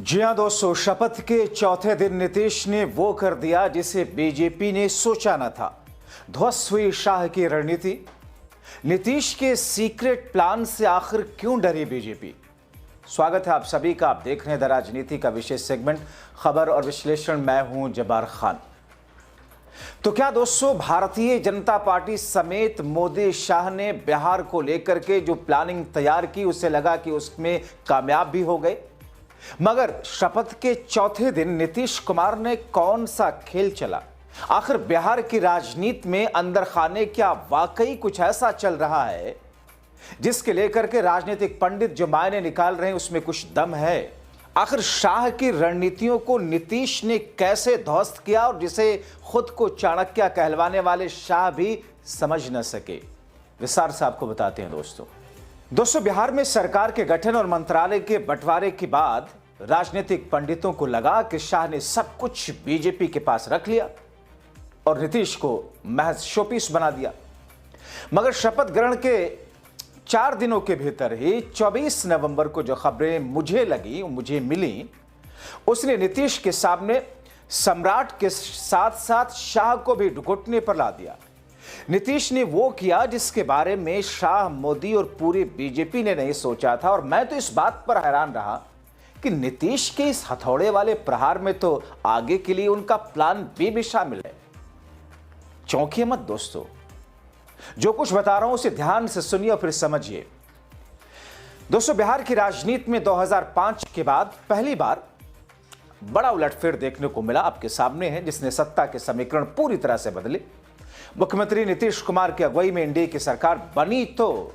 जी हां दोस्तों, शपथ के चौथे दिन नीतीश ने वो कर दिया जिसे बीजेपी ने सोचा न था। ध्वस्त हुई शाह की रणनीति। नीतीश के सीक्रेट प्लान से आखिर क्यों डरी बीजेपी? स्वागत है आप सभी का। आप देख रहे हैं द राजनीति का विशेष सेगमेंट खबर और विश्लेषण। मैं हूं जब्बार खान। तो क्या दोस्तों, भारतीय जनता पार्टी समेत मोदी शाह ने बिहार को लेकर के जो प्लानिंग तैयार की उसे लगा कि उसमें कामयाब भी हो गए, मगर शपथ के चौथे दिन नीतीश कुमार ने कौन सा खेल चला? आखिर बिहार की राजनीति में अंदर खाने क्या वाकई कुछ ऐसा चल रहा है जिसके लेकर के राजनीतिक पंडित जो मायने निकाल रहे हैं उसमें कुछ दम है? आखिर शाह की रणनीतियों को नीतीश ने कैसे ध्वस्त किया और जिसे खुद को चाणक्य कहलवाने वाले शाह भी समझ न सके? विस्तार से आपको बताते हैं दोस्तों, बिहार में सरकार के गठन और मंत्रालय के बंटवारे के बाद राजनीतिक पंडितों को लगा कि शाह ने सब कुछ बीजेपी के पास रख लिया और नीतीश को महज शोपीस बना दिया। मगर शपथ ग्रहण के 4 दिनों के भीतर ही 24 नवंबर को जो खबरें मुझे मिली, उसने नीतीश के सामने सम्राट के साथ साथ शाह को भी घुटने पर ला दिया। नीतीश ने वो किया जिसके बारे में शाह, मोदी और पूरी बीजेपी ने नहीं सोचा था। और मैं तो इस बात पर हैरान रहा कि नीतीश के इस हथौड़े वाले प्रहार में तो आगे के लिए उनका प्लान बी भी शामिल है। चौंकिए मत दोस्तों, जो कुछ बता रहा हूं उसे ध्यान से सुनिए और फिर समझिए। दोस्तों, बिहार की राजनीति में 2005 के बाद पहली बार बड़ा उलटफेर देखने को मिला। आपके सामने है, जिसने सत्ता के समीकरण पूरी तरह से बदले। मुख्यमंत्री नीतीश कुमार की अगुवाई में एनडीए की सरकार बनी तो,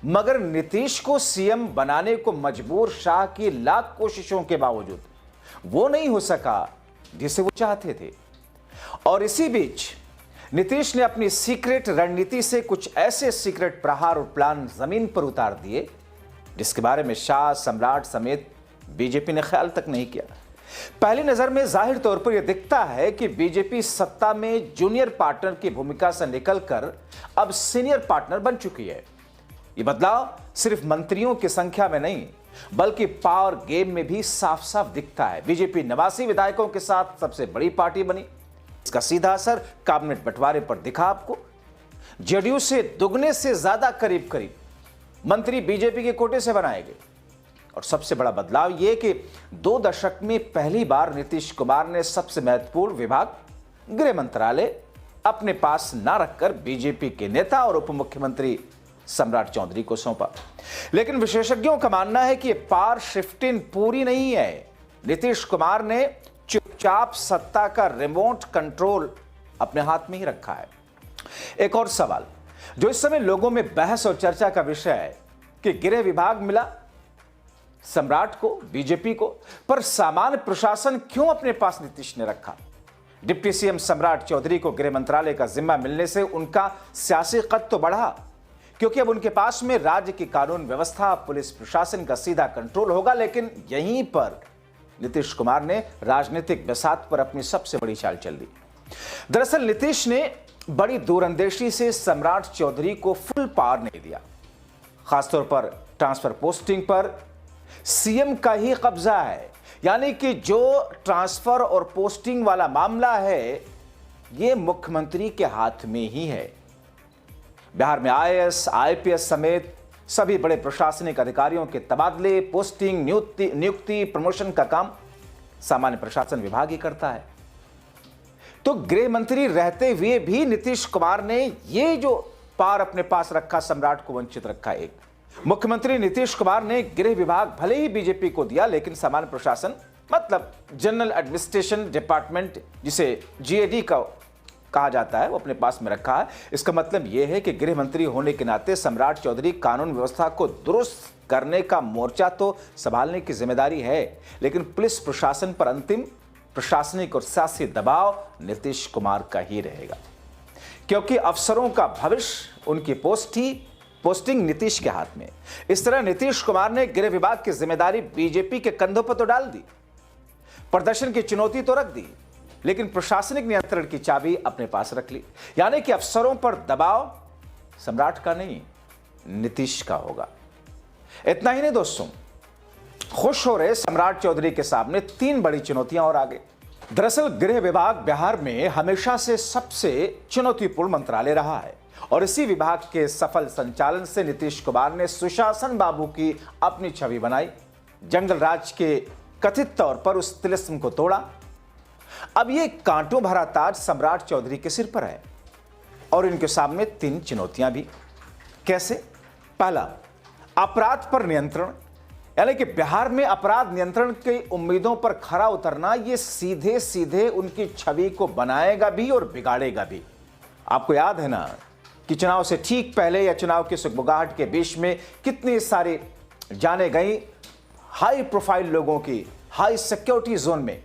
मगर नीतीश को सीएम बनाने को मजबूर शाह की लाख कोशिशों के बावजूद वो नहीं हो सका जिसे वो चाहते थे। और इसी बीच नीतीश ने अपनी सीक्रेट रणनीति से कुछ ऐसे सीक्रेट प्रहार और प्लान जमीन पर उतार दिए जिसके बारे में शाह, सम्राट समेत बीजेपी ने ख्याल तक नहीं किया। पहली नजर में जाहिर तौर पर यह दिखता है कि बीजेपी सत्ता में जूनियर पार्टनर की भूमिका से निकलकर अब सीनियर पार्टनर बन चुकी है। यह बदलाव सिर्फ मंत्रियों की संख्या में नहीं बल्कि पावर गेम में भी साफ साफ दिखता है। बीजेपी 89 विधायकों के साथ सबसे बड़ी पार्टी बनी। इसका सीधा असर कैबिनेट बंटवारे पर दिखा आपको। जेडीयू से दुगने से ज्यादा करीब मंत्री बीजेपी के कोटे से बनाए गए। और सबसे बड़ा बदलाव यह कि 2 दशक में पहली बार नीतीश कुमार ने सबसे महत्वपूर्ण विभाग गृह मंत्रालय अपने पास ना रखकर बीजेपी के नेता और उप मुख्यमंत्री सम्राट चौधरी को सौंपा। लेकिन विशेषज्ञों का मानना है कि यह पावर शिफ्टिंग पूरी नहीं है। नीतीश कुमार ने चुपचाप सत्ता का रिमोट कंट्रोल अपने हाथ में ही रखा है। एक और सवाल जो इस समय लोगों में बहस और चर्चा का विषय है कि गृह विभाग मिला सम्राट को, बीजेपी को, पर सामान्य प्रशासन क्यों अपने पास नीतीश ने रखा? डिप्टी सीएम सम्राट चौधरी को गृह मंत्रालय का जिम्मा मिलने से उनका सियासी कद तो बढ़ा, क्योंकि अब उनके पास में राज्य की कानून व्यवस्था, पुलिस प्रशासन का सीधा कंट्रोल होगा। लेकिन यहीं पर नीतीश कुमार ने राजनीतिक बिसात पर अपनी सबसे बड़ी चाल चल दी। दरअसल नीतीश ने बड़ी दूरंदेशी से सम्राट चौधरी को फुल पावर नहीं दिया। खासतौर पर ट्रांसफर पोस्टिंग पर सीएम का ही कब्जा है, यानी कि जो ट्रांसफर और पोस्टिंग वाला मामला है यह मुख्यमंत्री के हाथ में ही है। बिहार में आईएएस, आईपीएस समेत सभी बड़े प्रशासनिक अधिकारियों के तबादले, पोस्टिंग, नियुक्ति, प्रमोशन का काम सामान्य प्रशासन विभाग ही करता है। तो गृह मंत्री रहते हुए भी नीतीश कुमार ने यह जो पावर अपने पास रखा, सम्राट को वंचित रखा। एक मुख्यमंत्री नीतीश कुमार ने गृह विभाग भले ही बीजेपी को दिया, लेकिन सामान्य प्रशासन मतलब जनरल एडमिनिस्ट्रेशन डिपार्टमेंट, जिसे जीएडी का कहा जाता है, वो अपने पास में रखा है। इसका मतलब यह है कि गृह मंत्री होने के नाते सम्राट चौधरी कानून व्यवस्था को दुरुस्त करने का मोर्चा तो संभालने की जिम्मेदारी है, लेकिन पुलिस प्रशासन पर अंतिम प्रशासनिक और सियासी दबाव नीतीश कुमार का ही रहेगा, क्योंकि अफसरों का भविष्य, उनकी पोस्टिंग नीतीश के हाथ में। इस तरह नीतीश कुमार ने गृह विभाग की जिम्मेदारी बीजेपी के कंधों पर तो डाल दी, प्रदर्शन की चुनौती तो रख दी, लेकिन प्रशासनिक नियंत्रण की चाबी अपने पास रख ली। यानी कि अफसरों पर दबाव सम्राट का नहीं, नीतीश का होगा। इतना ही नहीं दोस्तों, खुश हो रहे सम्राट चौधरी के सामने 3 बड़ी चुनौतियां और आ गई। दरअसल गृह विभाग बिहार में हमेशा से सबसे चुनौतीपूर्ण मंत्रालय रहा है और इसी विभाग के सफल संचालन से नीतीश कुमार ने सुशासन बाबू की अपनी छवि बनाई। जंगल राज के कथित तौर पर उस तिलिस्म को तोड़ा। अब ये कांटों भरा ताज सम्राट चौधरी के सिर पर है और इनके सामने 3 चुनौतियां भी। कैसे? पहला, अपराध पर नियंत्रण, यानी कि बिहार में अपराध नियंत्रण की उम्मीदों पर खरा उतरना ये सीधे सीधे उनकी छवि को बनाएगा भी और बिगाड़ेगा भी। आपको याद है ना कि चुनाव से ठीक पहले या चुनाव की सुगबुगाहट के बीच में कितनी सारी जाने गई हाई प्रोफाइल लोगों की हाई सिक्योरिटी जोन में,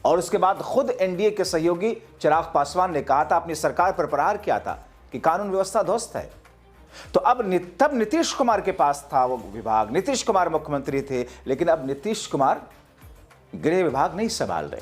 और उसके बाद खुद एनडीए के सहयोगी चिराग पासवान ने कहा था, अपनी सरकार पर प्रहार किया था कि कानून व्यवस्था ध्वस्त है। तो अब तब नीतीश कुमार के पास था वो विभाग, नीतीश कुमार मुख्यमंत्री थे, लेकिन अब नीतीश कुमार गृह विभाग नहीं संभाल रहे,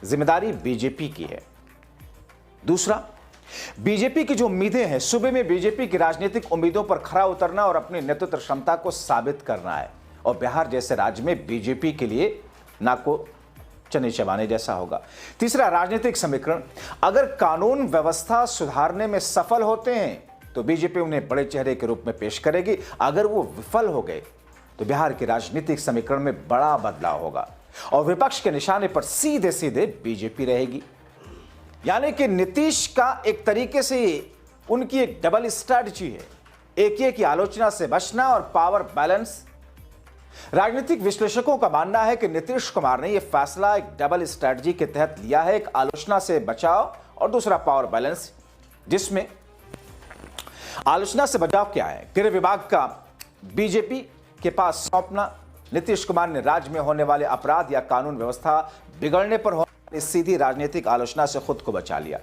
जिम्मेदारी बीजेपी की है। दूसरा, बीजेपी की जो उम्मीदें हैं, सूबे में बीजेपी की राजनीतिक उम्मीदों पर खरा उतरना और अपनी नेतृत्व क्षमता को साबित करना है, और बिहार जैसे राज्य में बीजेपी के लिए ना को चने चबाने जैसा होगा। तीसरा, राजनीतिक समीकरण, अगर कानून व्यवस्था सुधारने में सफल होते हैं तो बीजेपी उन्हें बड़े चेहरे के रूप में पेश करेगी। अगर वो विफल हो गए तो बिहार के राजनीतिक समीकरण में बड़ा बदलाव होगा और विपक्ष के निशाने पर सीधे सीधे बीजेपी रहेगी। यानी कि नीतीश का एक तरीके से उनकी एक डबल स्ट्रैटेजी है, एक की आलोचना से बचना और पावर बैलेंस। राजनीतिक विश्लेषकों का मानना है कि नीतीश कुमार ने यह फैसला एक डबल स्ट्रैटेजी के तहत लिया है, एक आलोचना से बचाव और दूसरा पावर बैलेंस। जिसमें आलोचना से बचाव क्या है? गृह विभाग का बीजेपी के पास सौंपना। नीतीश कुमार ने राज्य में होने वाले अपराध या कानून व्यवस्था बिगड़ने पर होने वाली सीधी राजनीतिक आलोचना से खुद को बचा लिया।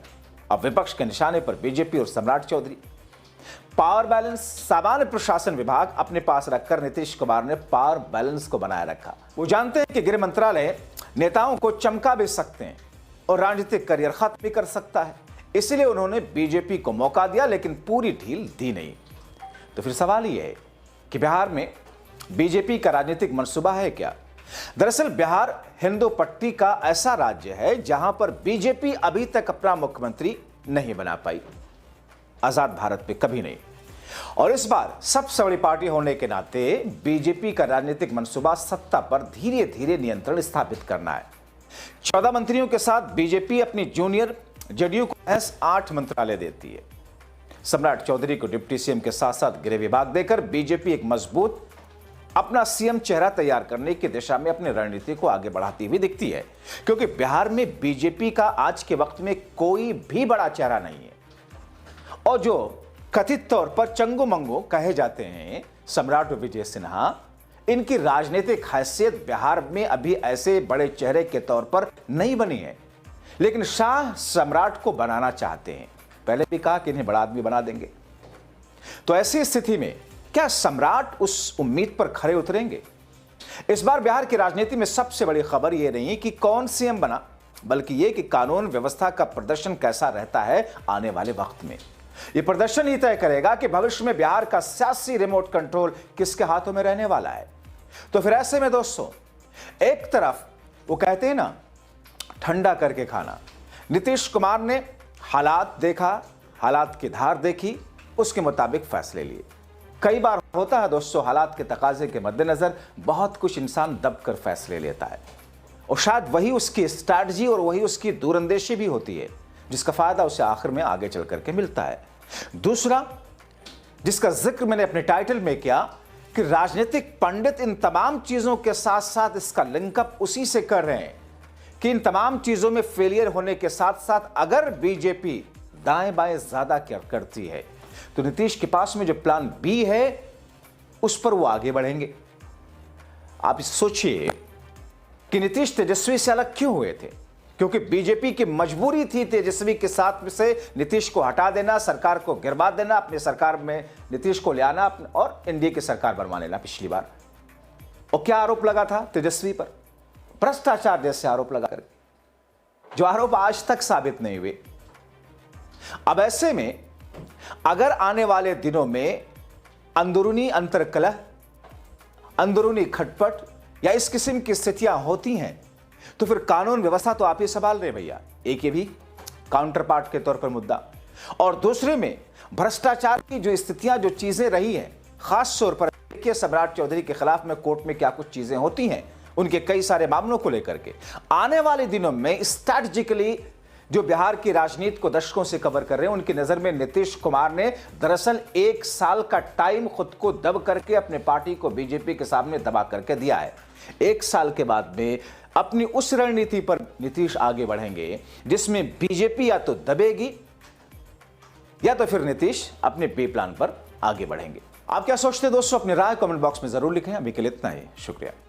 अब विपक्ष के निशाने पर बीजेपी और सम्राट चौधरी। पावर बैलेंस, सामान्य प्रशासन विभाग अपने पास रखकर नीतीश कुमार ने पावर बैलेंस को बनाए रखा। वो जानते हैं कि गृह मंत्रालय नेताओं को चमका भी सकते हैं और राजनीतिक करियर खत्म भी कर सकता है, इसलिए उन्होंने बीजेपी को मौका दिया, लेकिन पूरी ढील दी नहीं। तो फिर सवाल यह है कि बिहार में बीजेपी का राजनीतिक मंसूबा है क्या? दरअसल बिहार हिंदू पट्टी का ऐसा राज्य है जहां पर बीजेपी अभी तक अपना मुख्यमंत्री नहीं बना पाई, आजाद भारत में कभी नहीं। और इस बार सबसे बड़ी पार्टी होने के नाते बीजेपी का राजनीतिक मंसूबा सत्ता पर धीरे धीरे नियंत्रण स्थापित करना है। 14 मंत्रियों के साथ बीजेपी अपनी जूनियर जेडीयू को 8 मंत्रालय देती है। सम्राट चौधरी को डिप्टी सीएम के साथ साथ गृह विभाग देकर बीजेपी एक मजबूत अपना सीएम चेहरा तैयार करने की दिशा में अपनी रणनीति को आगे बढ़ाती हुई दिखती है, क्योंकि बिहार में बीजेपी का आज के वक्त में कोई भी बड़ा चेहरा नहीं है। और जो कथित तौर पर चंगू मंगू कहे जाते हैं सम्राट विजय सिन्हा, इनकी राजनीतिक हैसियत बिहार में अभी ऐसे बड़े चेहरे के तौर पर नहीं बनी है, लेकिन शाह सम्राट को बनाना चाहते हैं। पहले भी कहा कि इन्हें बड़ा आदमी बना देंगे। तो ऐसी स्थिति में क्या सम्राट उस उम्मीद पर खरे उतरेंगे? इस बार बिहार की राजनीति में सबसे बड़ी खबर यह नहीं कि कौन सीएम बना, बल्कि यह कि कानून व्यवस्था का प्रदर्शन कैसा रहता है आने वाले वक्त में। यह प्रदर्शन ही तय करेगा कि भविष्य में बिहार का सियासी रिमोट कंट्रोल किसके हाथों में रहने वाला है। तो फिर ऐसे में दोस्तों, एक तरफ वो कहते हैं ना, ठंडा करके खाना। नीतीश कुमार ने हालात देखा, हालात की धार देखी, उसके मुताबिक फैसले लिए। कई बार होता है दोस्तों, हालात के तकाजे के मद्देनजर बहुत कुछ इंसान दब कर फैसले लेता है, और शायद वही उसकी स्ट्रैटेजी और वही उसकी दूरंदेशी भी होती है जिसका फायदा उसे आखिर में आगे चल करके मिलता है। दूसरा, जिसका जिक्र मैंने अपने टाइटल में किया कि राजनीतिक पंडित इन तमाम चीजों के साथ साथ इसका लिंकअप उसी से कर रहे हैं कि इन तमाम चीजों में फेलियर होने के साथ साथ अगर बीजेपी दाएं बाएं ज्यादा क्या करती है तो नीतीश के पास में जो प्लान बी है उस पर वो आगे बढ़ेंगे। आप सोचिए कि नीतीश तेजस्वी से अलग क्यों हुए थे? क्योंकि बीजेपी की मजबूरी थी तेजस्वी के साथ से नीतीश को हटा देना, सरकार को गिरवा देना, अपनी सरकार में नीतीश को ले आना और एनडीए की सरकार बनवा लेना पिछली बार। और क्या आरोप लगा था तेजस्वी पर? भ्रष्टाचार जैसे आरोप लगा कर, जो आरोप आज तक साबित नहीं हुए। अब ऐसे में अगर आने वाले दिनों में अंदरूनी अंतर्कलह, अंदरूनी खटपट या इस किस्म की स्थितियां होती हैं तो फिर कानून व्यवस्था तो आप ही संभाल रहे भैया। एक ये भी काउंटर पार्ट के तौर पर मुद्दा, और दूसरे में भ्रष्टाचार की जो स्थितियां, जो चीजें रही हैं, खास तौर पर के सम्राट चौधरी के खिलाफ में कोर्ट में क्या कुछ चीजें होती हैं, उनके कई सारे मामलों को लेकर के आने वाले दिनों में स्ट्रैटेजिकली जो बिहार की राजनीति को दशकों से कवर कर रहे हैं, उनकी नजर में नीतीश कुमार ने दरअसल 1 साल का टाइम खुद को दब करके अपने पार्टी को बीजेपी के सामने दबा करके दिया है। 1 साल के बाद में अपनी उस रणनीति पर नीतीश आगे बढ़ेंगे जिसमें बीजेपी या तो दबेगी या तो फिर नीतीश अपने बी प्लान पर आगे बढ़ेंगे। आप क्या सोचते हैं दोस्तों? अपनी राय कमेंट बॉक्स में जरूर लिखें। अभी के लिए इतना ही, शुक्रिया।